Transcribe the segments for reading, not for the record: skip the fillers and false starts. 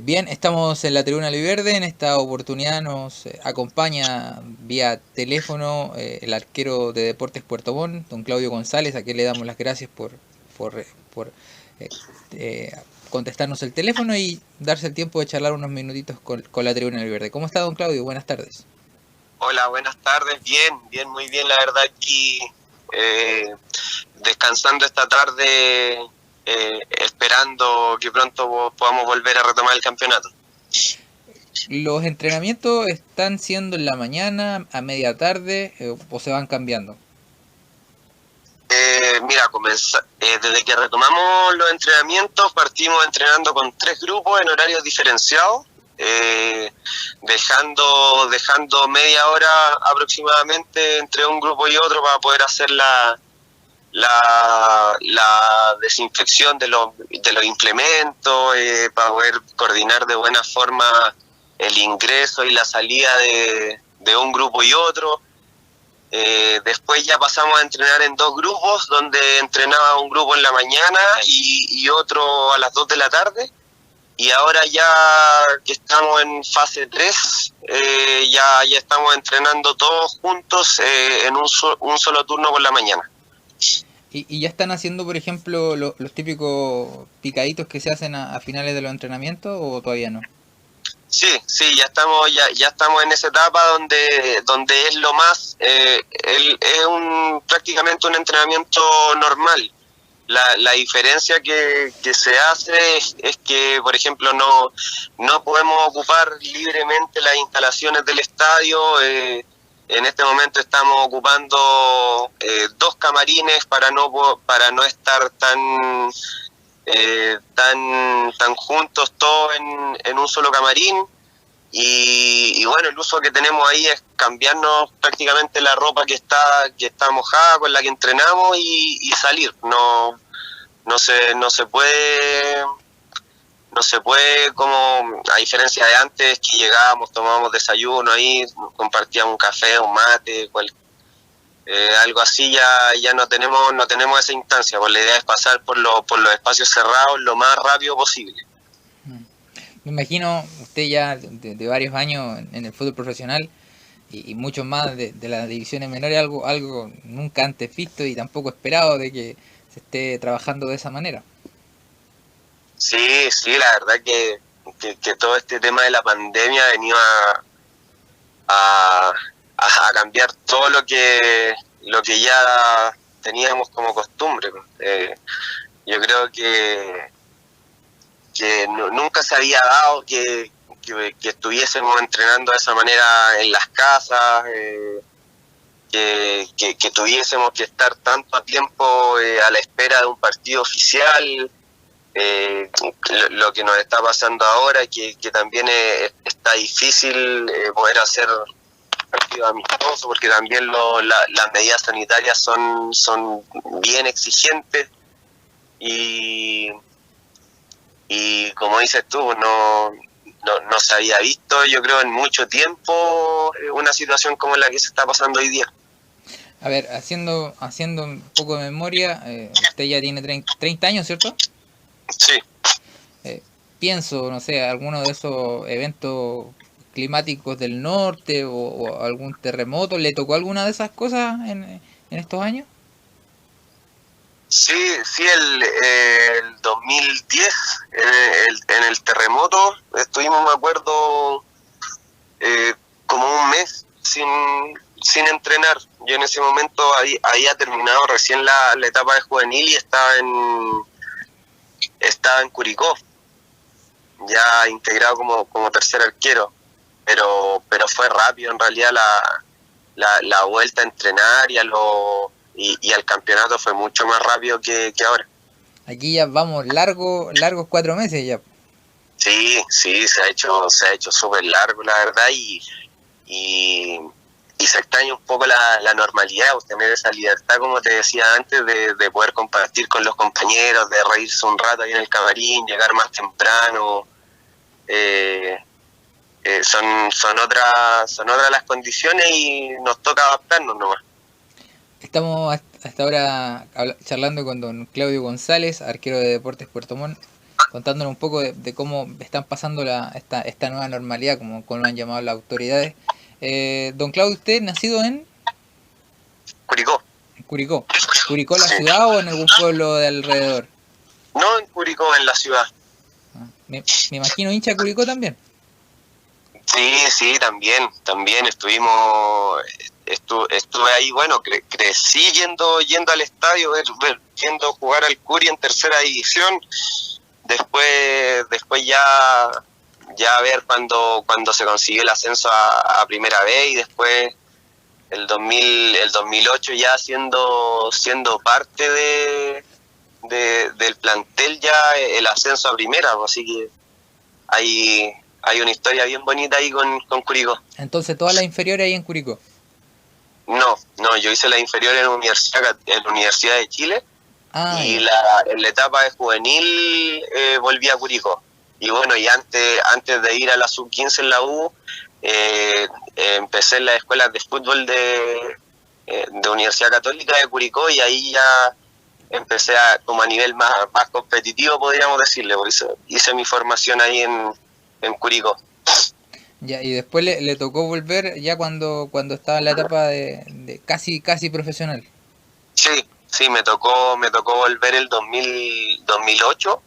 Bien, estamos en la Tribuna Albiverde. En esta oportunidad nos acompaña vía teléfono el arquero de Deportes Puerto Montt, don Claudio González, a quien le damos las gracias por eh, eh, contestarnos el teléfono y darse el tiempo de charlar unos minutitos con la Tribuna Albiverde. ¿Cómo está, don Claudio? Buenas tardes. Hola, buenas tardes. Bien, muy bien, la verdad, aquí descansando esta tarde, esperando que pronto podamos volver a retomar el campeonato. ¿Los entrenamientos están siendo en la mañana, a media tarde o se van cambiando? Mira, desde que retomamos los entrenamientos, partimos entrenando con 3 grupos en horarios diferenciados, dejando media hora aproximadamente entre un grupo y otro para poder hacer la desinfección de los implementos, para poder coordinar de buena forma el ingreso y la salida de un grupo y otro. Después ya pasamos a entrenar en 2 grupos, donde entrenaba un grupo en la mañana y otro a las 2 de la tarde. Y ahora ya que estamos en fase 3, ya estamos entrenando todos juntos en un solo turno por la mañana. ¿Y ya están haciendo, por ejemplo, los típicos picaditos que se hacen a finales de los entrenamientos o todavía no? Sí, ya estamos en esa etapa donde es lo más, es prácticamente un entrenamiento normal. La diferencia que se hace es que, por ejemplo, no podemos ocupar libremente las instalaciones del estadio. En este momento estamos ocupando 2 camarines para no estar tan juntos todos en un solo camarín. Y bueno, el uso que tenemos ahí es cambiarnos prácticamente la ropa que está mojada, con la que entrenamos, y salir. No se puede, como a diferencia de antes, que llegábamos, tomábamos desayuno ahí, compartíamos un café, un mate, algo así. Ya no tenemos esa instancia, pues la idea es pasar por los espacios cerrados lo más rápido posible. Me imagino usted ya de varios años en el fútbol profesional y muchos más de las divisiones menores, algo nunca antes visto y tampoco esperado de que se esté trabajando de esa manera. Sí, la verdad que todo este tema de la pandemia ha venido a cambiar todo lo que ya teníamos como costumbre. Yo creo que nunca se había dado que estuviésemos entrenando de esa manera en las casas, que tuviésemos que estar tanto tiempo a la espera de un partido oficial. Lo que nos está pasando ahora, que también está difícil poder hacer partidos amistosos, porque también las medidas sanitarias son bien exigentes, y como dices tú, no se había visto, yo creo, en mucho tiempo una situación como la que se está pasando hoy día. A ver, haciendo un poco de memoria, usted ya tiene 30 años, ¿cierto? Sí. Pienso, no sé, alguno de esos eventos climáticos del norte o algún terremoto, ¿le tocó alguna de esas cosas en estos años? Sí, el 2010, en el terremoto, estuvimos, me acuerdo, como un mes sin entrenar. Yo en ese momento había terminado recién la etapa de juvenil y estaba en Curicó, ya integrado como tercer arquero, pero fue rápido en realidad la vuelta a entrenar, y al campeonato fue mucho más rápido que ahora. Aquí ya vamos largos 4 meses ya. Sí, se ha hecho súper largo, la verdad, y se extraña un poco la normalidad, tener esa libertad, como te decía antes, de poder compartir con los compañeros, de reírse un rato ahí en el camarín, llegar más temprano. Son otras las condiciones, y nos toca adaptarnos nomás. Estamos hasta ahora charlando con don Claudio González, arquero de Deportes Puerto Montt. contándonos un poco de cómo están pasando esta nueva normalidad, como lo han llamado las autoridades. Don Claudio, ¿usted nacido en Curicó. Curicó? ¿Curicó la Sí. ciudad o en algún pueblo de alrededor? No en Curicó, en la ciudad. Me imagino hincha de Curicó también. Sí, también estuve ahí, bueno, crecí yendo al estadio, viendo jugar al Curi en tercera división, después ya ver cuando se consiguió el ascenso a primera vez, y después el 2008 ya siendo parte del plantel, ya el ascenso a primera, así que hay una historia bien bonita ahí con Curicó. Entonces, todas las inferiores ahí en Curicó. No, yo hice la inferior en la Universidad de Chile, y ya. en la etapa de juvenil volví a Curicó. Y bueno, y antes de ir a la sub-15 en la U, empecé en las escuelas de fútbol de Universidad Católica de Curicó, y ahí ya empecé como a nivel más competitivo, podríamos decirle, porque hice mi formación ahí en Curicó. Ya, y después le tocó volver ya cuando estaba en la etapa de casi profesional. Sí, me tocó volver el 2008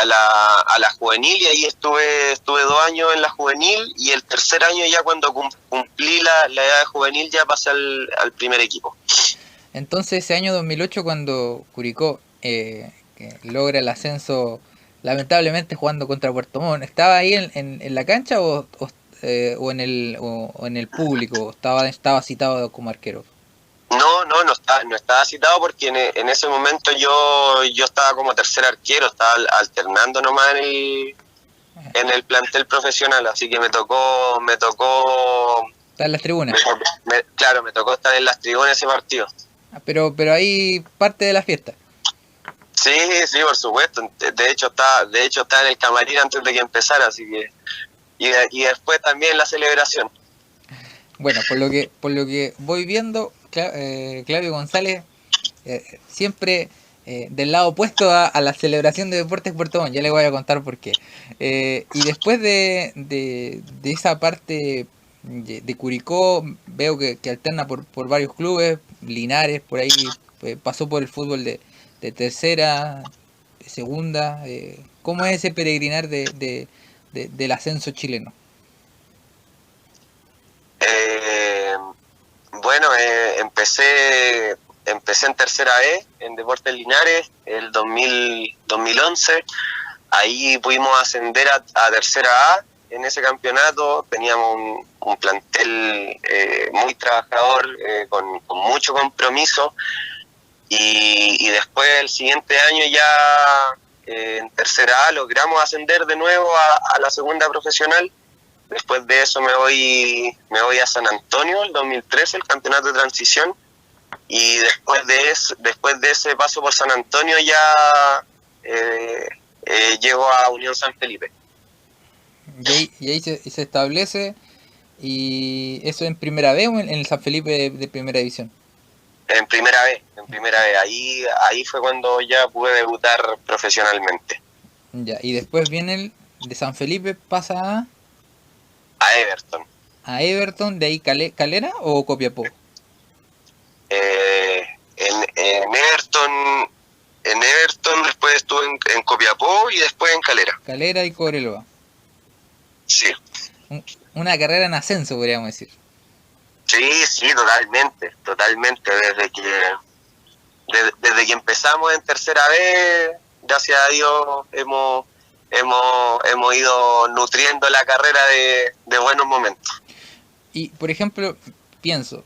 a la juvenil, y ahí estuve 2 años en la juvenil, y el tercer año ya cuando cumplí la edad de juvenil ya pasé al primer equipo. Entonces ese año 2008 cuando Curicó que logra el ascenso, lamentablemente jugando contra Puerto Montt, ¿estaba ahí en la cancha o en el público? ¿Estaba citado como arquero? No estaba citado, porque en ese momento yo estaba como tercer arquero, estaba alternando nomás en el plantel profesional, así que me tocó ¿Está en las tribunas? claro, me tocó estar en las tribunas ese partido. Pero ahí parte de la fiesta. Sí, por supuesto. De hecho estaba en el camarín antes de que empezara, así que y después también la celebración. Bueno, por lo que voy viendo, Claudio González siempre del lado opuesto a la celebración de Deportes Puerto Montt. Ya le voy a contar por qué. Y después de esa parte de Curicó, veo que alterna por varios clubes, Linares, por ahí pasó por el fútbol de tercera, de segunda. ¿Cómo es ese peregrinar del ascenso chileno? Bueno, empecé en tercera vez en Deportes Linares el 2011. Ahí pudimos ascender a tercera A. En ese campeonato teníamos un plantel muy trabajador, con mucho compromiso, y después el siguiente año ya en tercera A logramos ascender de nuevo a la segunda profesional. Después de eso me voy a San Antonio el 2013, el campeonato de transición, y después de ese paso por San Antonio ya llego a Unión San Felipe. Y ahí se establece, y eso en primera vez o en el San Felipe de primera división. En primera vez. Ahí fue cuando ya pude debutar profesionalmente. Ya, y después viene el de San Felipe, pasa A Everton. a Everton, de ahí Calera o Copiapó. En Everton, después estuve en Copiapó y después en Calera. Calera y Cobreloa. Sí. Una carrera en ascenso, podríamos decir. Sí, totalmente. Desde que empezamos en tercera vez, gracias a Dios hemos ido nutriendo la carrera de buenos momentos. Y, por ejemplo, pienso,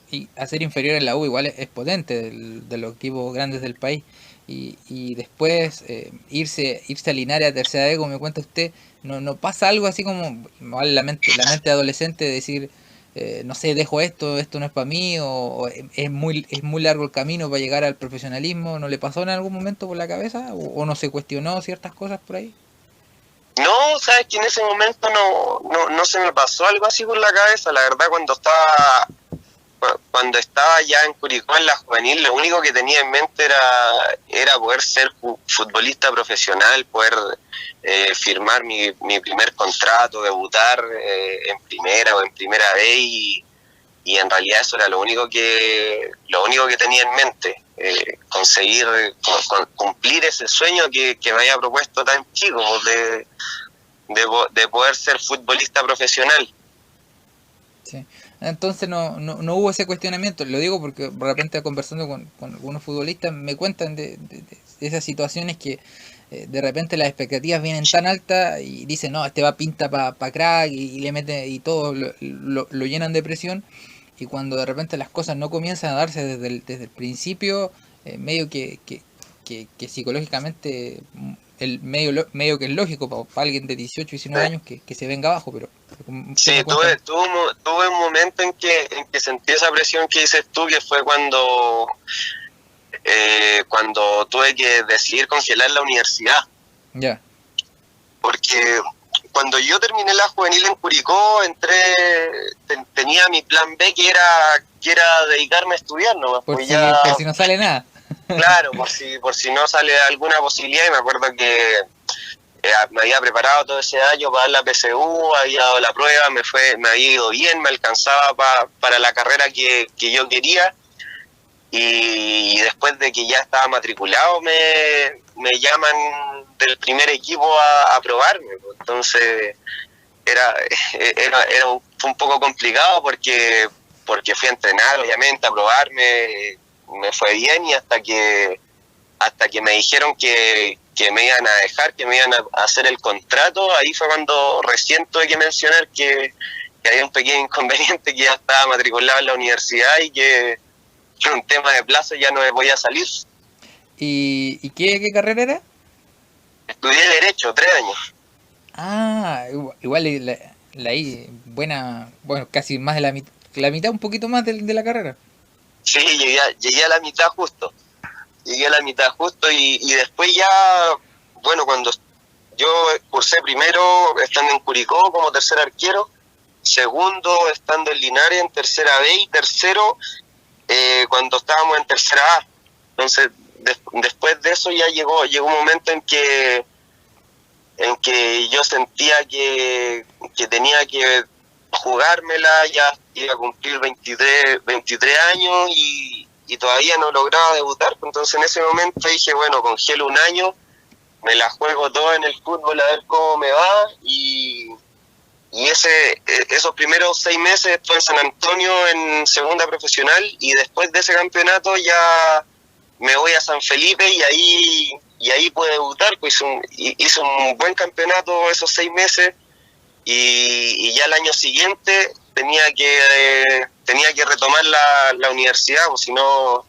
y hacer inferior en la U igual es potente de los equipos grandes del país. Y después irse a Linares a tercera vez, como me cuenta usted, no pasa algo así como la mente adolescente de decir, no sé, dejo esto no es para mí, o es muy largo el camino para llegar al profesionalismo. ¿No le pasó en algún momento por la cabeza o no se cuestionó ciertas cosas por ahí? No, sabes que en ese momento no se me pasó algo así por la cabeza. La verdad, cuando estaba ya en Curicó en la juvenil, lo único que tenía en mente era poder ser futbolista profesional, poder firmar mi primer contrato, debutar en primera o en primera B, y en realidad eso era lo único que tenía en mente, conseguir cumplir ese sueño que me había propuesto tan chico, de poder ser futbolista profesional. Sí. Entonces no hubo ese cuestionamiento. Lo digo porque de repente conversando con algunos futbolistas me cuentan de esas situaciones que de repente las expectativas vienen tan altas y dicen, no, este va pinta para crack y le mete y todo lo llenan de presión, y cuando de repente las cosas no comienzan a darse desde el principio, medio que psicológicamente medio que es lógico para alguien de 18 19 años que se venga abajo, pero sí, tuve un momento en que sentí esa presión que dices tú, que fue cuando tuve que decidir congelar la universidad. Ya. Porque cuando yo terminé la juvenil en Curicó, tenía mi plan B, que era dedicarme a estudiar, ¿no? Por si no sale nada. Claro, por si no sale alguna posibilidad. Y me acuerdo que me había preparado todo ese año para dar la PSU, había dado la prueba, me había ido bien, me alcanzaba para la carrera que yo quería. Y después de que ya estaba matriculado, me llaman del primer equipo a probarme. Entonces fue un poco complicado porque fui a entrenar, obviamente, a probarme. Me fue bien, y hasta que me dijeron que me iban a dejar, que me iban a hacer el contrato, ahí fue cuando recién tuve que mencionar que había un pequeño inconveniente, que ya estaba matriculado en la universidad y que por un tema de plazo ya no me podía salir. ¿Y qué carrera era? Estudié Derecho, 3 años. Ah, igual la buena, bueno, casi más de la mitad, un poquito más de la carrera. Sí, llegué a la mitad justo. Y después ya, bueno, cuando yo cursé primero estando en Curicó como tercer arquero, segundo estando en Linares en tercera B, y tercero cuando estábamos en tercera A. Entonces, después de eso ya llegó un momento en que yo sentía que tenía que jugármela, ya iba a cumplir 23 años y todavía no lograba debutar. Entonces en ese momento dije, bueno, congelo un año, me la juego todo en el fútbol a ver cómo me va, y esos primeros 6 meses estuve en San Antonio en segunda profesional, y después de ese campeonato ya me voy a San Felipe, y ahí pude debutar. Pues hice un buen campeonato esos 6 meses, y ya el año siguiente tenía que retomar la universidad, o si no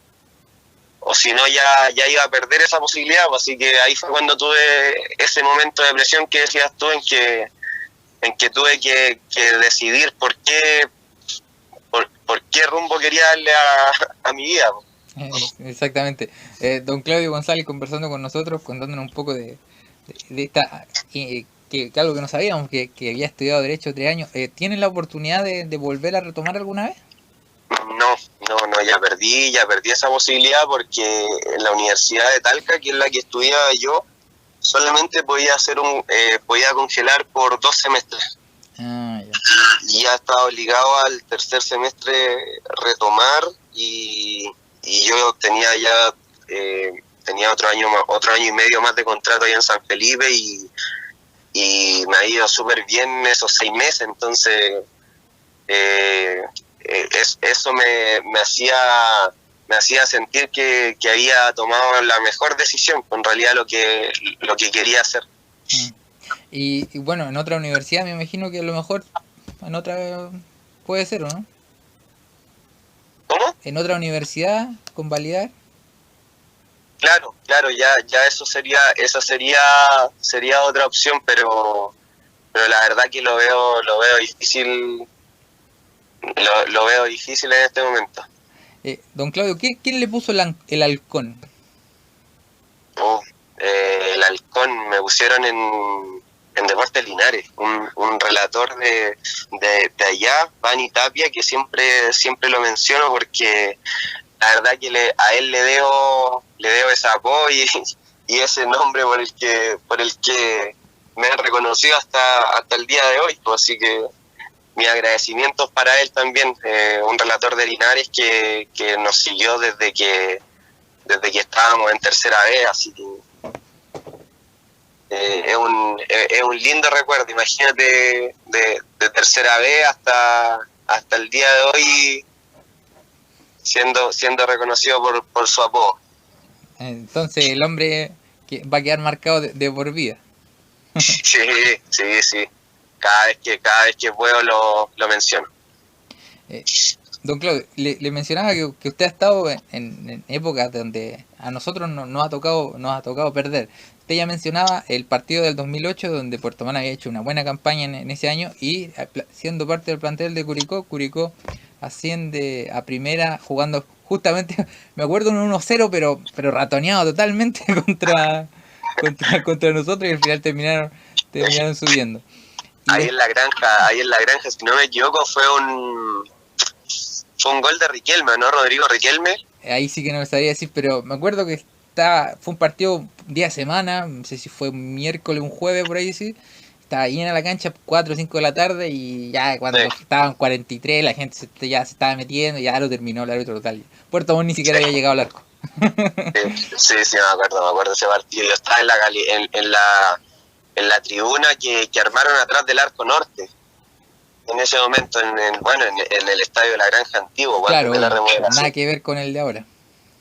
ya iba a perder esa posibilidad. Así que ahí fue cuando tuve ese momento de presión que decías tú, en que tuve que decidir por qué rumbo quería darle a mi vida. Exactamente. Don Claudio González conversando con nosotros, contándonos un poco de esta, que algo que no sabíamos, que había estudiado Derecho 3 años. ¿Tiene la oportunidad de volver a retomar alguna vez? No, ya perdí esa posibilidad, porque en la Universidad de Talca, que es la que estudiaba yo, solamente podía congelar por 2 semestres. Ah, ya. Y ya estaba obligado al tercer semestre retomar, y yo tenía otro año y medio más de contrato allá en San Felipe, y me ha ido súper bien esos 6 meses. Entonces eso me hacía sentir que había tomado la mejor decisión, en realidad lo que quería hacer. Y bueno, en otra universidad me imagino que a lo mejor en otra puede ser, ¿o no? ¿Cómo? En otra universidad convalidar. Claro, ya esa sería otra opción, pero la verdad que lo veo difícil. Lo veo difícil en este momento. Don Claudio, ¿quién le puso el halcón? El halcón me pusieron en Deportes de Linares, un relator de allá, Vani Tapia, que siempre lo menciono porque la verdad que a él le debo ese apoyo y ese nombre por el que me han reconocido hasta el día de hoy, pues, así que mis agradecimientos para él también, un relator de Linares que nos siguió desde que estábamos en tercera vez, así que es un lindo recuerdo. Imagínate de tercera vez hasta el día de hoy siendo reconocido por su apodo. Entonces el hombre que va a quedar marcado de por vida. Sí. Cada vez que puedo lo menciono. Don Claudio, le mencionaba que usted ha estado en épocas donde a nosotros nos ha tocado perder. Usted ya mencionaba el partido del 2008 donde Puerto Montt había hecho una buena campaña en ese año y siendo parte del plantel de Curicó asciende a primera jugando justamente, me acuerdo, un 1-0 pero ratoneado totalmente contra nosotros y al final terminaron subiendo. Ahí en la granja, si no me equivoco, fue un gol de Riquelme, ¿no? Rodrigo Riquelme. Ahí sí que no me sabría decir, pero me acuerdo que fue un partido día de semana, no sé si fue un miércoles, un jueves, por ahí sí. Estaba llena la cancha, 4 o 5 de la tarde, y ya cuando estaban 43, la gente ya se estaba metiendo, ya lo terminó el árbitro total. Puerto Montt ni siquiera había llegado al arco. Sí, me acuerdo de ese partido. Yo estaba en la tribuna que armaron atrás del arco norte. En ese momento, en el estadio de la Granja Antiguo, claro, de la remodelación. Nada que ver con el de ahora.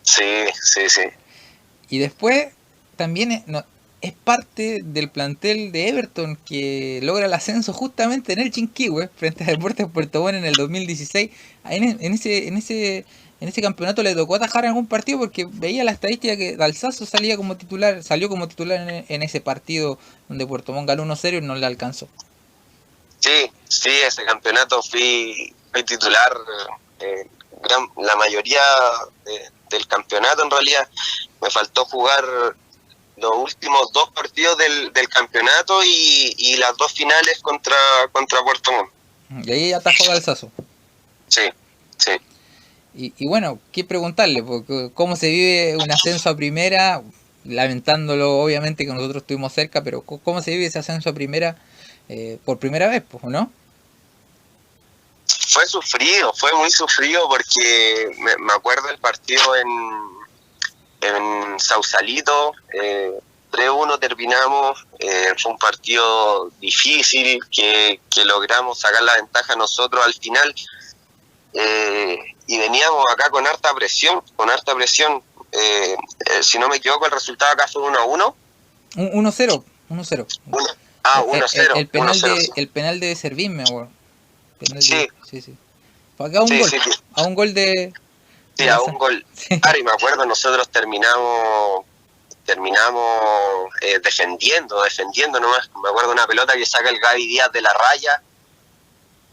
Sí. Y después también es parte del plantel de Everton que logra el ascenso justamente en el Chinquihue frente a Deportes Puerto Montt en el 2016. En ese campeonato le tocó atajar en algún partido porque veía la estadística que Dalsazo salió como titular en ese partido donde Puerto Montt ganó 1-0 y no le alcanzó. Sí, ese campeonato fui titular la mayoría del campeonato. En realidad me faltó jugar los últimos 2 partidos del campeonato y las 2 finales contra Puerto Montt. Y ahí atajó Dalsazo. Sí. Y bueno, ¿qué preguntarle? Porque ¿cómo se vive un ascenso a primera? Lamentándolo, obviamente, que nosotros estuvimos cerca, pero ¿cómo se vive ese ascenso a primera por primera vez, ¿no? Fue muy sufrido porque me acuerdo el partido en Sausalito, 3-1 terminamos, fue un partido difícil que logramos sacar la ventaja nosotros al final, y veníamos acá con harta presión, si no me equivoco el resultado acá fue 1-1. 1-0. 1-0. El penal de Servín, me acuerdo. Sí. Fue acá un gol. Sí. A un gol de... Sí, a un gol. Sí. Claro, y me acuerdo, nosotros terminamos defendiendo nomás. Me acuerdo una pelota que saca el Gaby Díaz de la raya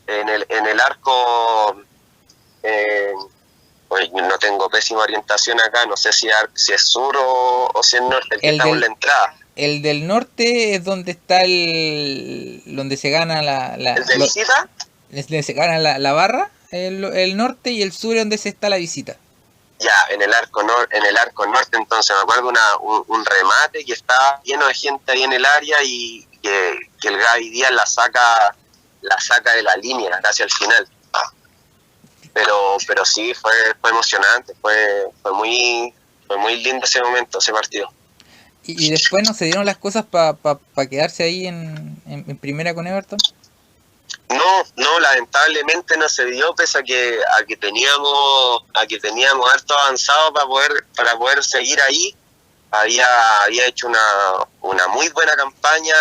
en el arco. No tengo pésima orientación acá, no sé si es sur o si es norte, el que está en la entrada. El del norte es donde está donde se gana ¿El de visita? Donde se gana la barra, el norte, y el sur es donde se está la visita. Ya, en el arco norte, entonces me acuerdo un remate que estaba lleno de gente ahí en el área y que el Gaby Díaz la saca de la línea casi al final. Pero sí, fue emocionante, fue muy lindo ese momento, ese partido. ¿Y después no se dieron las cosas para quedarse ahí en primera con Everton? No, lamentablemente no se dio, pese a que teníamos harto avanzado para poder seguir ahí. Había hecho una muy buena campaña,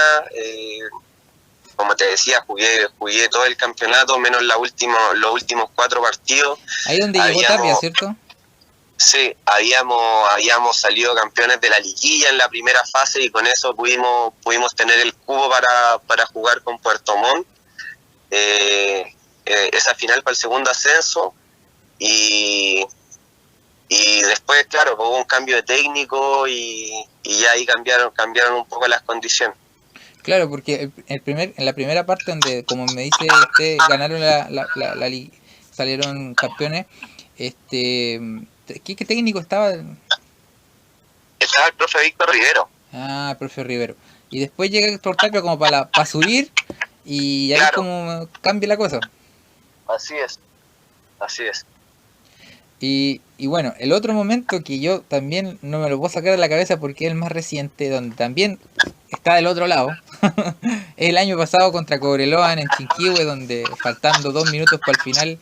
como te decía, jugué todo el campeonato menos los últimos 4 partidos. Ahí donde llegó Tapia, ¿cierto? Sí, habíamos salido campeones de la liguilla en la primera fase y con eso pudimos tener el cubo para jugar con Puerto Montt. Esa final para el segundo ascenso y después, claro, hubo un cambio de técnico y ya ahí cambiaron un poco las condiciones. Claro, porque en la primera parte donde, como me dice usted, ganaron salieron campeones, ¿qué técnico estaba? Estaba el profe Víctor Rivero. Ah, el profe Rivero. Y después llega Héctor Tapia como para subir y ahí Claro, como cambia la cosa. así es, así es. Y bueno, el otro momento que yo también no me lo puedo sacar de la cabeza porque es el más reciente, donde también está del otro lado, es el año pasado contra Cobreloa en Chinquihue, donde faltando 2 minutos para el final,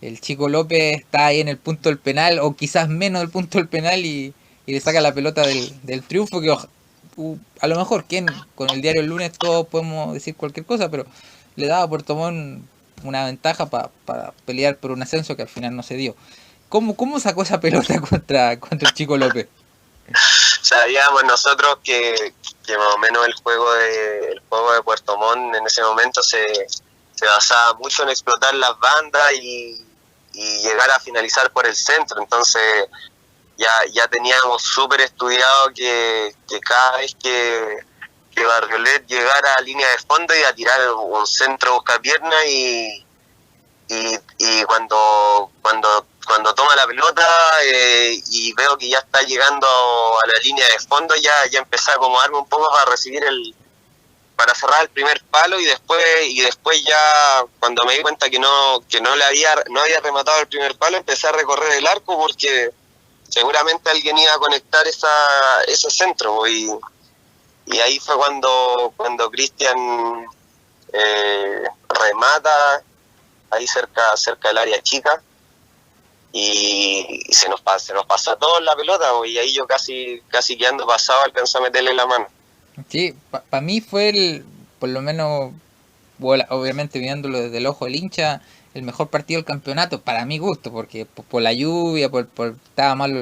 el Chico López está ahí en el punto del penal, o quizás menos del punto del penal, y le saca la pelota del triunfo, que a lo mejor con el diario El Lunes todos podemos decir cualquier cosa, pero le daba a Puerto Montt una ventaja para pelear por un ascenso que al final no se dio. ¿Cómo sacó esa pelota contra el Chico López? Sabíamos nosotros que más o menos el juego de Puerto Montt en ese momento se basaba mucho en explotar las bandas y llegar a finalizar por el centro. Entonces ya teníamos súper estudiado que cada vez que Barriolet llegara a línea de fondo iba a tirar un centro buscapierna y cuando toma la pelota y veo que ya está llegando a la línea de fondo, ya empecé a acomodarme un poco para cerrar el primer palo y después ya cuando me di cuenta que no había rematado el primer palo, empecé a recorrer el arco porque seguramente alguien iba a conectar ese centro y ahí fue cuando Cristian remata ahí cerca del área chica y se nos pasó a todos la pelota y ahí yo casi quedando pasado alcanzé a meterle la mano. Sí, para mí por lo menos, obviamente viéndolo desde el ojo del hincha, el mejor partido del campeonato, para mi gusto, porque por la lluvia, estaba malo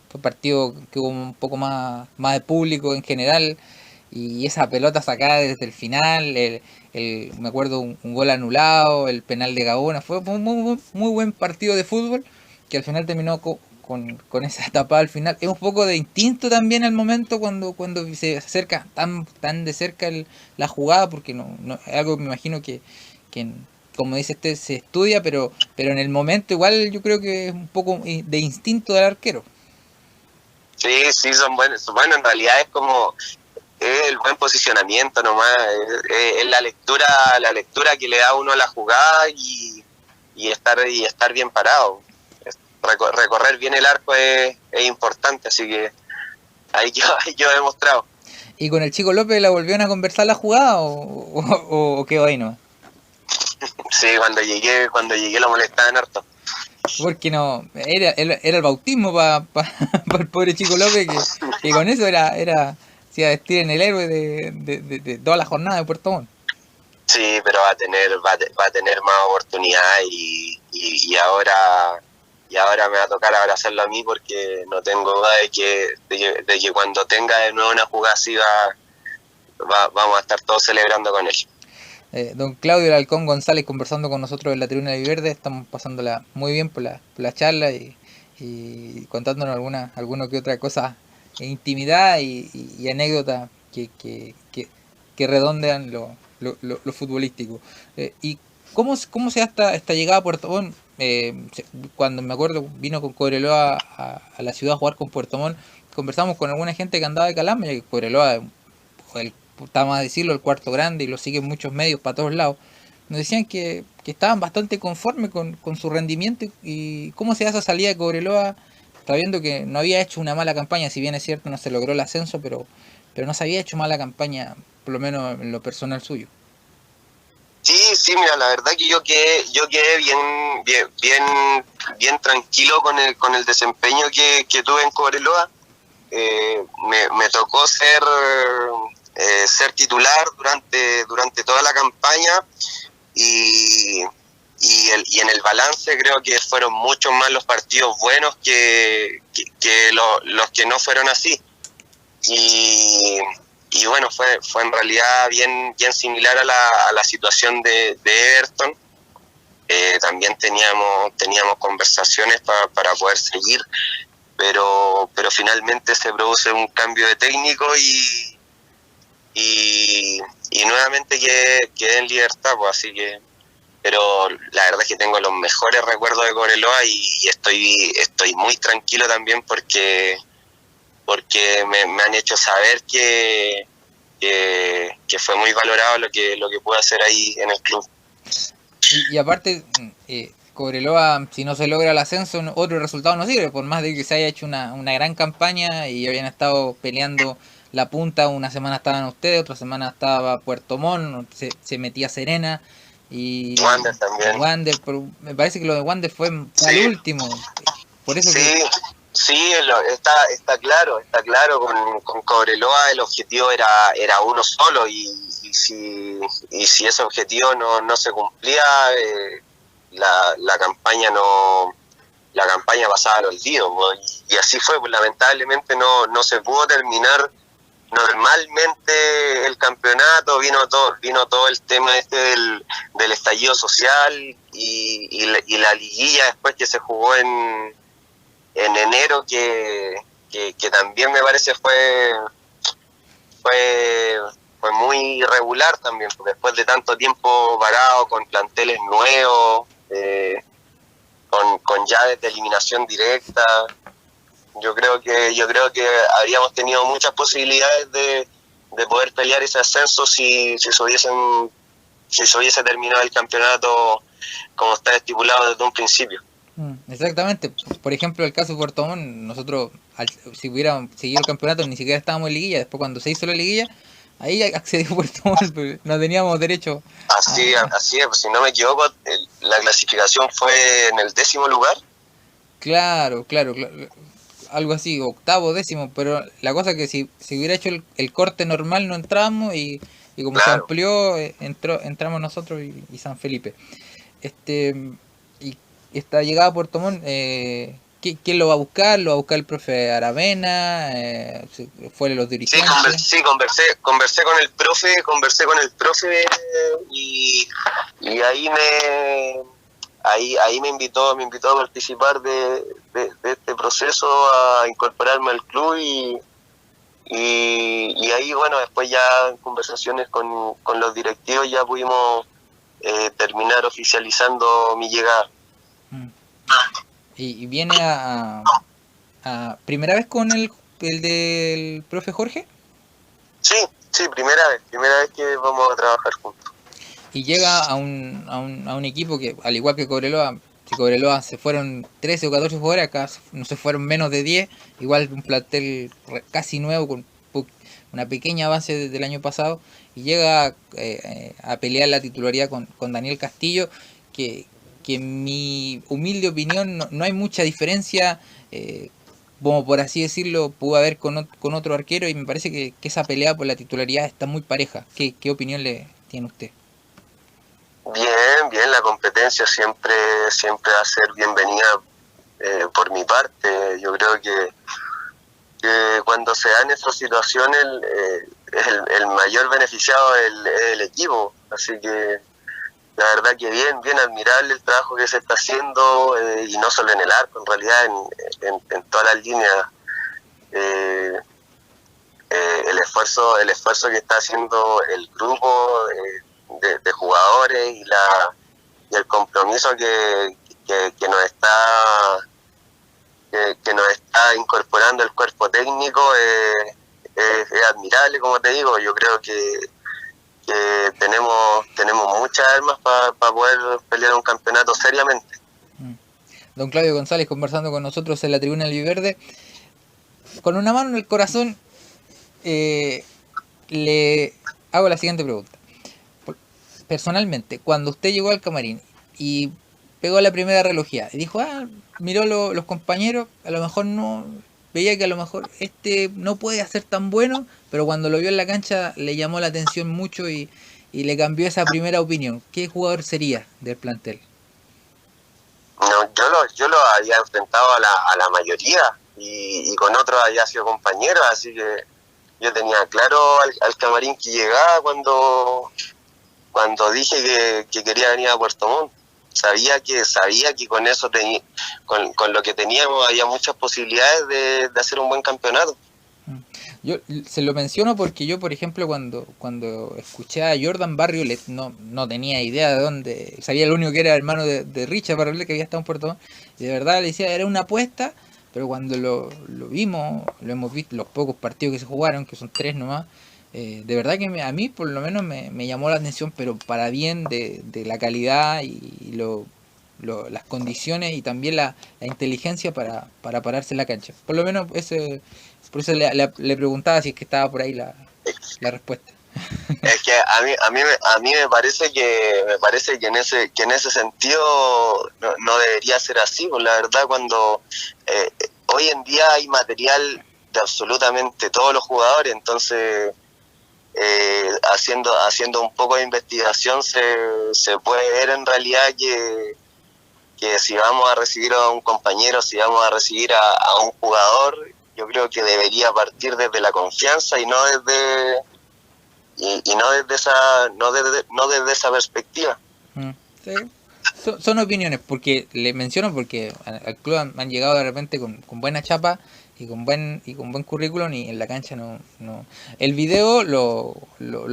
fue un partido que hubo un poco más de público en general, y esa pelota sacada desde el final, me acuerdo un gol anulado, el penal de Gaona, fue un muy buen partido de fútbol, que al final terminó con esa tapada al final. Es un poco de instinto también al momento cuando se acerca tan de cerca la jugada, porque no es algo que me imagino que como dice este, se estudia, pero en el momento igual yo creo que es un poco de instinto del arquero. Sí, son buenos. Bueno, en realidad es como el buen posicionamiento nomás, es la lectura que le da uno a la jugada y estar bien parado. Recorrer bien el arco es importante, así que ahí yo he demostrado. ¿Y con el Chico López la volvieron a conversar la jugada o quedó ahí no? Sí, cuando llegué lo molestaban harto. Porque no, era el bautismo para el pobre Chico López, que con eso se iba a vestir en el héroe de toda la jornada de Puerto Montt. Sí, pero va a tener más oportunidad y ahora me va a tocar abrazarlo a mí porque no tengo duda de que cuando tenga de nuevo una jugada así vamos a estar todos celebrando con ellos. Don Claudio Halcón González conversando con nosotros en la Tribuna de Verde, estamos pasándola muy bien por la charla y contándonos alguna que otra cosa, intimidad y anécdota que redondean lo futbolístico. ¿Y cómo se da esta llegada a Puerto Montt? Cuando me acuerdo vino con Cobreloa a la ciudad a jugar con Puerto Montt, conversamos con alguna gente que andaba de Calama, ya que Cobreloa, está más decirlo, el cuarto grande y lo siguen muchos medios para todos lados, nos decían que estaban bastante conformes con su rendimiento y cómo se da esa salida de Cobreloa, sabiendo que no había hecho una mala campaña, si bien es cierto no se logró el ascenso, pero no se había hecho mala campaña, por lo menos en lo personal suyo. Sí, mira, la verdad que yo quedé bien tranquilo con el desempeño que tuve en Cobreloa. Me tocó ser titular durante toda la campaña y en el balance creo que fueron muchos más los partidos buenos que los que no fueron así. Y bueno, fue en realidad bien similar a la situación de Everton. También teníamos conversaciones para poder seguir, pero finalmente se produce un cambio de técnico y nuevamente quedé en Libertad, pues, así que, pero la verdad es que tengo los mejores recuerdos de Cobreloa y estoy muy tranquilo también porque me han hecho saber que fue muy valorado lo que pude hacer ahí en el club. Y aparte, Cobreloa, si no se logra el ascenso, otro resultado no sirve, por más de que se haya hecho una gran campaña y habían estado peleando la punta, una semana estaban ustedes, otra semana estaba Puerto Montt, se metía Serena y Wander también. Wander, pero me parece que lo de Wander fue al último, por eso sí, que... Sí, está claro con Cobreloa el objetivo era uno solo y si ese objetivo no se cumplía, la campaña pasaba al olvido, y así fue, pues lamentablemente no se pudo terminar normalmente el campeonato, vino todo el tema del estallido social y la liguilla después que se jugó en enero que también me parece fue muy irregular también, porque después de tanto tiempo parado con planteles nuevos, con llaves de eliminación directa, yo creo que habríamos tenido muchas posibilidades de poder pelear ese ascenso si se hubiese terminado el campeonato como está estipulado desde un principio. Exactamente, por ejemplo el caso de Puerto Montt, nosotros si hubiéramos seguido el campeonato ni siquiera estábamos en liguilla, después cuando se hizo la liguilla, ahí accedió Puerto Montt, pero no teníamos derecho. Así es, pues, si no me equivoco, la clasificación fue en el 10º lugar. Claro, algo así, 8º, 10º, pero la cosa es que si hubiera hecho el corte normal no entramos y como se amplió, entramos nosotros y San Felipe. Y esta llegada a Puerto Montt, ¿quién lo va a buscar? ¿Lo va a buscar el profe Aravena? ¿Fue los dirigentes? Sí, conversé con el profe y ahí me invitó a participar de este proceso, a incorporarme al club y ahí, bueno, después ya en conversaciones con los directivos ya pudimos terminar oficializando mi llegada. ¿Y viene a primera vez con el del profe Jorge? Sí, primera vez que vamos a trabajar juntos. Y llega a un equipo que, al igual que Cobreloa, si Cobreloa se fueron 13 o 14 jugadores, acá no se fueron menos de 10, igual un plantel casi nuevo, con una pequeña avance del año pasado, y llega a pelear la titularidad con Daniel Castillo, que en mi humilde opinión no hay mucha diferencia, como por así decirlo, pudo haber con otro arquero, y me parece que esa pelea por la titularidad está muy pareja. ¿Qué opinión le tiene usted? Bien, la competencia siempre va a ser bienvenida por mi parte. Yo creo que cuando se dan estas situaciones el mayor beneficiado es el equipo, así que la verdad que bien admirable el trabajo que se está haciendo, y no solo en el arco, en realidad en todas las líneas. El esfuerzo que está haciendo el grupo de jugadores y el compromiso que nos está incorporando el cuerpo técnico es admirable, como te digo. Yo creo que tenemos muchas armas para poder pelear un campeonato seriamente. Don Claudio González conversando con nosotros en la tribuna Albiverde. Con una mano en el corazón, le hago la siguiente pregunta. Personalmente, cuando usted llegó al camarín y pegó la primera relojía y dijo, miró los compañeros, a lo mejor no, veía que a lo mejor no puede ser tan bueno, pero cuando lo vio en la cancha le llamó la atención mucho y le cambió esa primera opinión. ¿Qué jugador sería del plantel? No, yo lo había enfrentado a la mayoría y con otros había sido compañero, así que yo tenía claro al camarín que llegaba cuando dije que quería venir a Puerto Montt. Sabía que con eso con lo que teníamos había muchas posibilidades de hacer un buen campeonato. Yo se lo menciono porque yo, por ejemplo, cuando escuché a Jordan Barrio, no tenía idea de dónde. Sabía el único que era hermano de Richard Barrio, que había estado en Puerto Montt. Y de verdad le decía, era una apuesta, pero cuando lo vimos, lo hemos visto, los pocos partidos que se jugaron, que son 3 nomás, de verdad que a mí por lo menos me llamó la atención, pero para bien de la calidad y las condiciones y también la inteligencia para pararse en la cancha. Por lo menos ese, por eso le preguntaba si es que estaba por ahí la respuesta. Es que a mí me parece que en ese sentido no debería ser así, pues la verdad cuando hoy en día hay material de absolutamente todos los jugadores, entonces haciendo un poco de investigación se puede ver en realidad que si vamos a recibir a un compañero, si vamos a recibir a un jugador, yo creo que debería partir desde la confianza y no desde no desde esa perspectiva. Sí. Son opiniones, porque le menciono porque al club han llegado de repente con buena chapa y con buen currículum, y en la cancha no. El video lo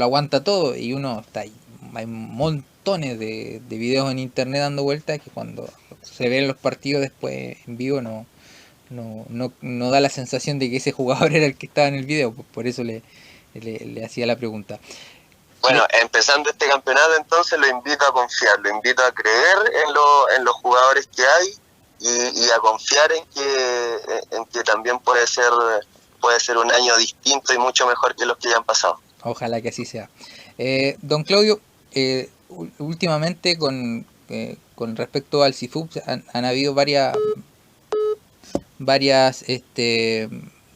aguanta todo, y uno está ahí. Hay montones de videos en internet dando vueltas que cuando se ven los partidos después en vivo no da la sensación de que ese jugador era el que estaba en el video. Por eso le hacía la pregunta. Bueno, empezando este campeonato, entonces lo invito a confiar, lo invito a creer en los jugadores que hay y a confiar en que también puede ser un año distinto y mucho mejor que los que ya han pasado. Ojalá que así sea. Don Claudio, últimamente con respecto al CIFUB han habido varias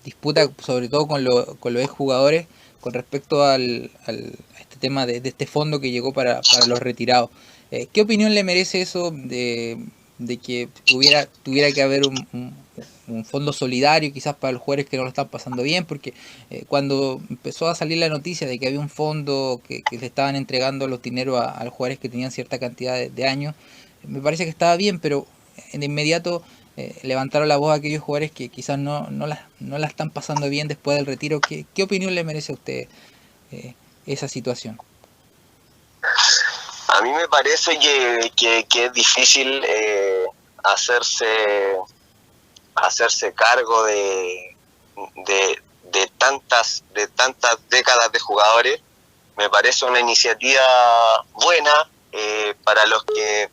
disputas, sobre todo con los exjugadores, con respecto a este tema de este fondo que llegó para los retirados. ¿Qué opinión le merece eso de que tuviera que haber un fondo solidario quizás para los jugadores que no lo están pasando bien? Porque cuando empezó a salir la noticia de que había un fondo que le estaban entregando los dineros a los jugadores que tenían cierta cantidad de años, me parece que estaba bien, pero de inmediato levantaron la voz a aquellos jugadores que quizás no la están pasando bien después del retiro. ¿Qué opinión le merece a usted esa situación? A mí me parece que es difícil hacerse cargo de tantas décadas de jugadores. Me parece una iniciativa buena para los que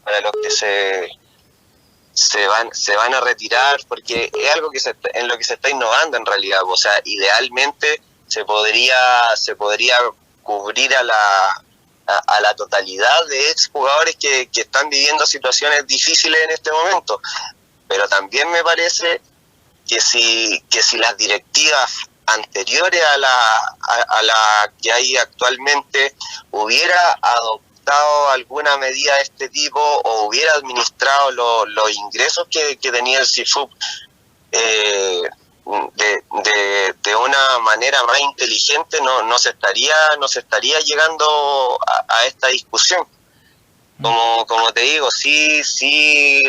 se van a retirar, porque es algo en lo que se está innovando en realidad. O sea, idealmente se podría cubrir a la totalidad de exjugadores que están viviendo situaciones difíciles en este momento. Pero también me parece que si las directivas anteriores a la que hay actualmente hubiera adoptado alguna medida de este tipo o hubiera administrado los ingresos que tenía el CIFUB de una manera más inteligente, no se estaría llegando a esta discusión. Como te digo, sí sé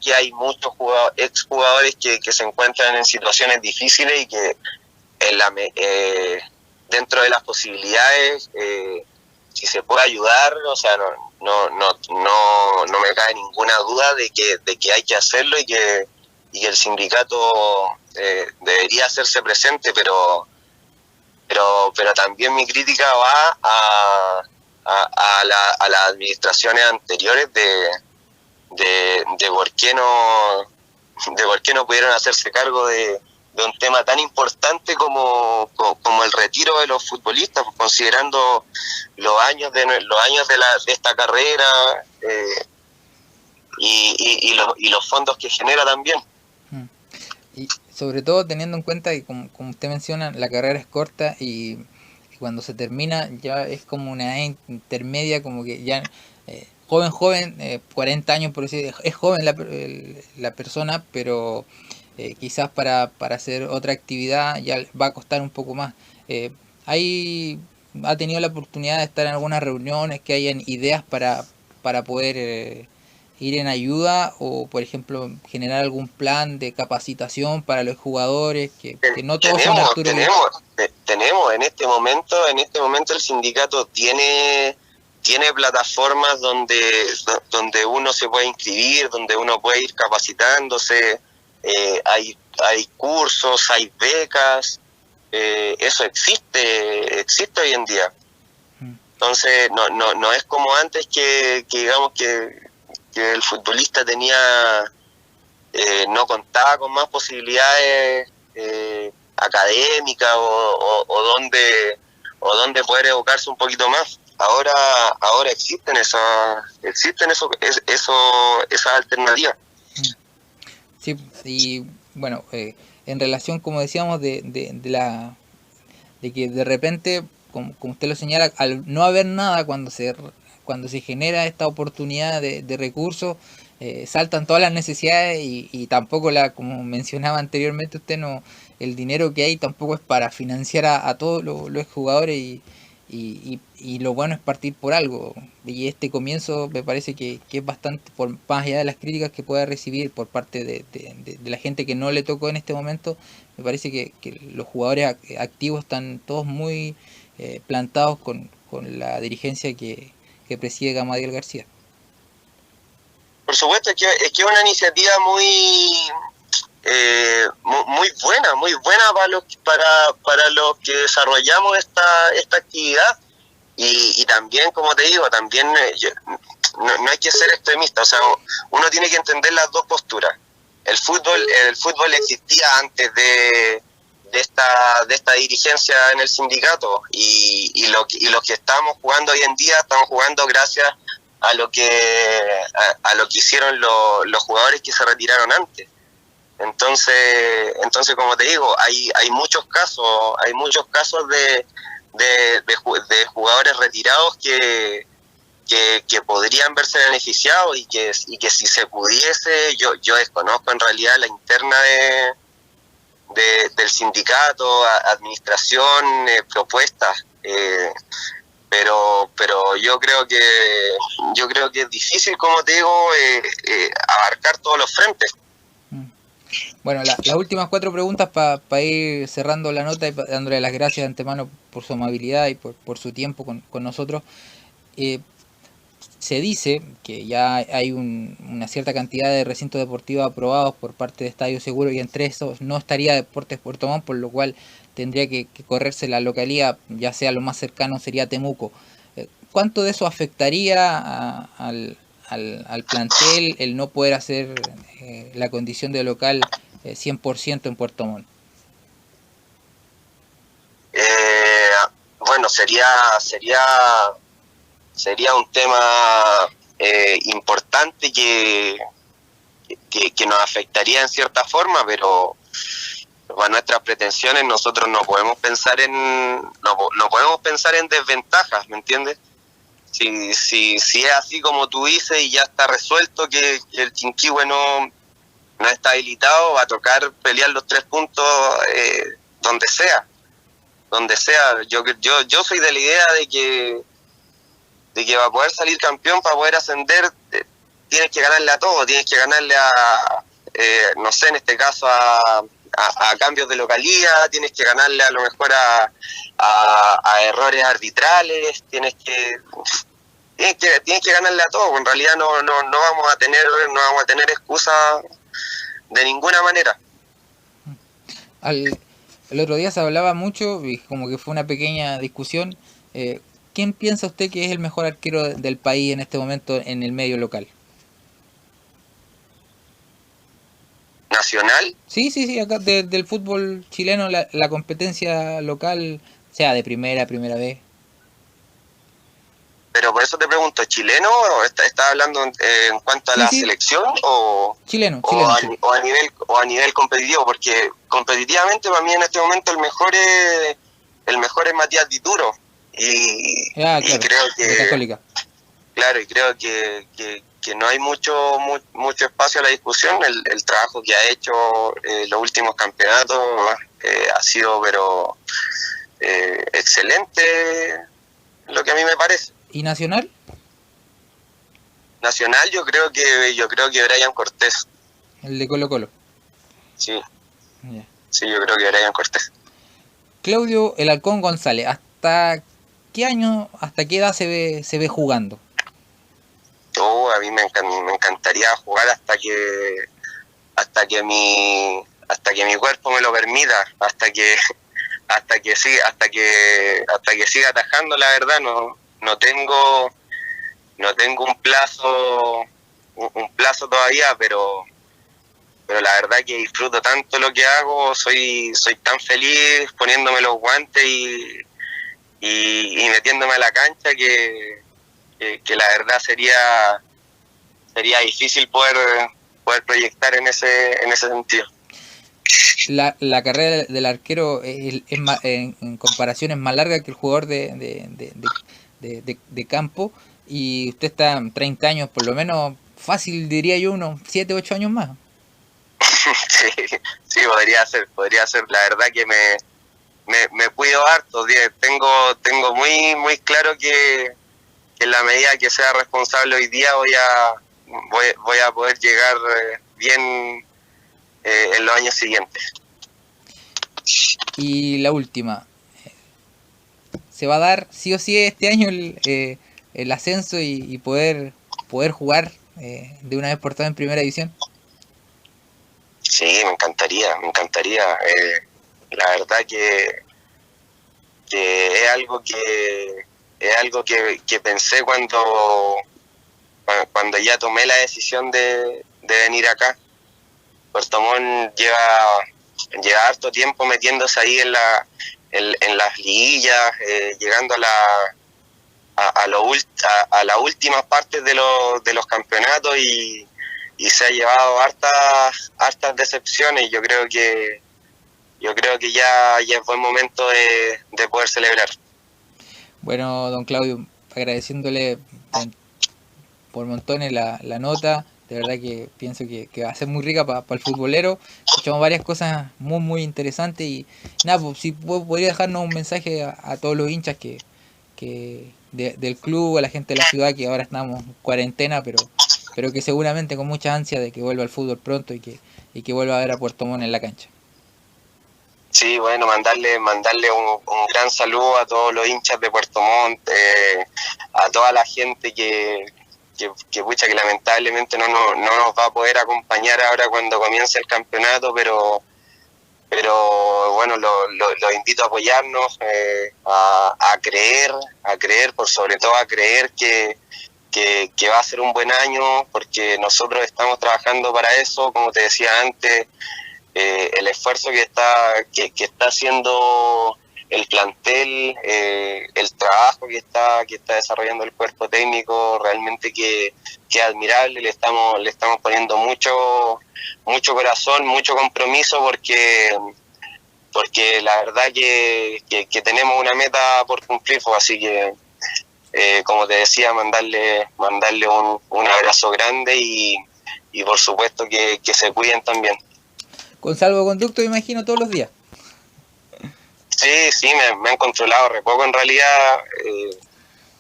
que hay muchos exjugadores que se encuentran en situaciones difíciles y que dentro de las posibilidades, si se puede ayudar, o sea, no me cabe ninguna duda de que hay que hacerlo y que el sindicato debería hacerse presente, pero también mi crítica va a las administraciones anteriores de por qué no pudieron hacerse cargo de un tema tan importante como el retiro de los futbolistas, considerando los años de esta carrera y los fondos que genera también. Y sobre todo teniendo en cuenta que, como usted menciona, la carrera es corta y cuando se termina ya es como una intermedia, como que ya joven, 40 años por decir, es joven la persona, pero quizás para hacer otra actividad ya va a costar un poco más. Ahí ha tenido la oportunidad de estar en algunas reuniones que hayan ideas para poder ir en ayuda o, por ejemplo, generar algún plan de capacitación para los jugadores, que no todos son Arturo Vidal? Tenemos en este momento el sindicato tiene plataformas donde uno se puede inscribir, donde uno puede ir capacitándose, hay cursos, hay becas, eso existe hoy en día. Entonces no es como antes que digamos que el futbolista no contaba con más posibilidades académicas o donde poder educarse un poquito más. Ahora existen esas alternativas. Sí, y bueno, en relación, como decíamos, de que de repente, como usted lo señala, al no haber nada cuando se genera esta oportunidad de recursos, saltan todas las necesidades y tampoco como mencionaba anteriormente usted, no, el dinero que hay tampoco es para financiar a todos los jugadores y lo bueno es partir por algo. Y este comienzo me parece que es bastante, por más allá de las críticas que pueda recibir por parte de la gente que no le tocó en este momento, me parece que los jugadores activos están todos muy plantados con la dirigencia que preside Gamadiel García. Por supuesto, es que es una iniciativa muy buena para los que desarrollamos esta actividad y también, como te digo, también no hay que ser extremista, o sea, uno tiene que entender las dos posturas. El fútbol existía antes de esta dirigencia en el sindicato y los que estamos jugando hoy en día estamos jugando gracias a lo que hicieron los jugadores que se retiraron antes. Entonces como te digo, hay muchos casos de jugadores retirados que podrían verse beneficiados y que si se pudiese, yo desconozco en realidad la interna del sindicato, administración, propuestas, pero yo creo que es difícil, como te digo, abarcar todos los frentes. Bueno, las últimas 4 preguntas para ir cerrando la nota y dándole las gracias de antemano por su amabilidad y por su tiempo con nosotros. Se dice que ya hay una cierta cantidad de recintos deportivos aprobados por parte de Estadio Seguro y entre esos no estaría Deportes Puerto Montt, por lo cual tendría que correrse la localidad, ya sea lo más cercano sería Temuco. ¿Cuánto de eso afectaría al plantel el no poder hacer la condición de local 100% en Puerto Montt? Bueno, sería un tema importante que nos afectaría en cierta forma, pero para nuestras pretensiones nosotros no podemos pensar en desventajas, ¿me entiendes? Si es así como tú dices y ya está resuelto que el Chinquihue no está habilitado, va a tocar pelear los 3 puntos donde sea. Yo soy de la idea de que para poder salir campeón, para poder ascender, tienes que ganarle a todo, tienes que ganarle no sé, en este caso a cambios de localía, tienes que ganarle a lo mejor a errores arbitrales, tienes que ganarle a todo. En realidad no vamos a tener excusa de ninguna manera. El otro día se hablaba mucho y como que fue una pequeña discusión. ¿Quién piensa usted que es el mejor arquero del país en este momento en el medio local? ¿Nacional? Sí, acá del fútbol chileno, la competencia local, sea de primera vez. Pero por eso te pregunto, ¿chileno? ¿Estás hablando en cuanto a la selección o chileno, o a nivel competitivo? Porque competitivamente para mí en este momento el mejor es Matías Dituro y creo que de Católica. Claro, y creo que no hay mucho espacio a la discusión. El trabajo que ha hecho los últimos campeonatos ha sido pero excelente, lo que a mí me parece. ¿Y Nacional? Nacional yo creo que Brian Cortés. El de Colo-Colo. Sí, Ya. sí, yo creo que Brian Cortés. Claudio El Halcón González, ¿hasta qué año, hasta qué edad se ve jugando? A mí me encantaría jugar hasta que mi cuerpo me lo permita, hasta que siga atajando. La verdad no tengo un plazo todavía, pero la verdad que disfruto tanto lo que hago, soy tan feliz poniéndome los guantes y metiéndome a la cancha que la verdad sería difícil poder proyectar en ese sentido. La carrera del arquero es más, en comparación es más larga que el jugador de campo, y usted está en 30 años, por lo menos fácil diría yo, unos 7, 8 años más. Sí, podría ser. La verdad que me cuido harto. Tengo muy claro que en la medida que sea responsable hoy día voy a poder llegar bien en los años siguientes. Y la última, ¿se va a dar sí o sí este año el ascenso y poder jugar de una vez por todas en primera división? Sí, me encantaría. La verdad que es algo que pensé cuando ya tomé la decisión de venir acá. Puerto Montt lleva harto tiempo metiéndose ahí en las liguillas, llegando a las últimas partes de los campeonatos y se ha llevado hartas decepciones. Yo creo que ya es buen momento de poder celebrar. Bueno, don Claudio, agradeciéndole por montones la nota. De verdad que pienso que va a ser muy rica para el futbolero. Escuchamos varias cosas muy interesantes y nada, pues, si podría dejarnos un mensaje a todos los hinchas del club, a la gente de la ciudad, que ahora estamos en cuarentena, pero que seguramente con mucha ansia de que vuelva al fútbol pronto y que vuelva a ver a Puerto Montt en la cancha. Sí, bueno, mandarle un gran saludo a todos los hinchas de Puerto Montt, a toda la gente que lamentablemente no nos va a poder acompañar ahora cuando comience el campeonato, pero bueno, los invito a apoyarnos, a creer, sobre todo a creer que va a ser un buen año, porque nosotros estamos trabajando para eso, como te decía antes. El esfuerzo que está haciendo el plantel, el trabajo que está desarrollando el cuerpo técnico, realmente que es admirable. Le estamos poniendo mucho corazón, mucho compromiso, porque la verdad que tenemos una meta por cumplir, pues, así que como te decía, mandarle un abrazo grande y por supuesto que se cuiden también. Con salvoconducto, me imagino, todos los días. Sí, me han controlado re poco en realidad.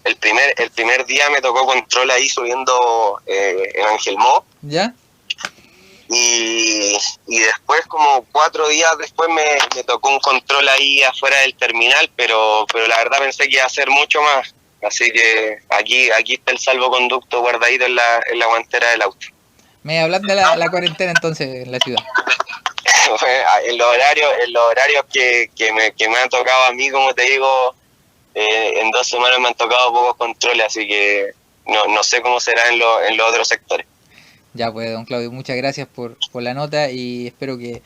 El primer día me tocó control ahí subiendo en Angelmó. ¿Ya? Y después, como 4 días después, me tocó un control ahí afuera del terminal, pero la verdad pensé que iba a ser mucho más. Así que aquí está el salvoconducto guardadito en la guantera del auto. Me hablan de la cuarentena entonces en la ciudad. En los horarios que me han tocado a mí, como te digo, en 2 semanas me han tocado pocos controles, así que no sé cómo será en los otros sectores. Ya pues, don Claudio, muchas gracias por la nota y espero que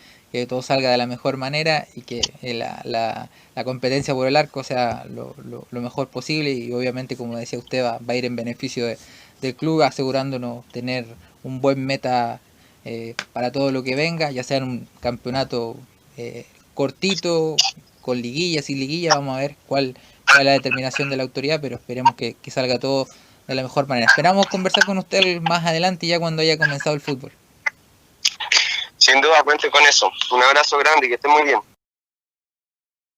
todo salga de la mejor manera y que la competencia por el arco sea lo mejor posible, y obviamente, como decía usted, va a ir en beneficio del club, asegurándonos tener un buen meta para todo lo que venga, ya sea en un campeonato cortito, con liguillas y liguillas. Vamos a ver cuál es la determinación de la autoridad, pero esperemos que salga todo de la mejor manera. Esperamos conversar con usted más adelante, ya cuando haya comenzado el fútbol. Sin duda, cuente con eso. Un abrazo grande y que esté muy bien.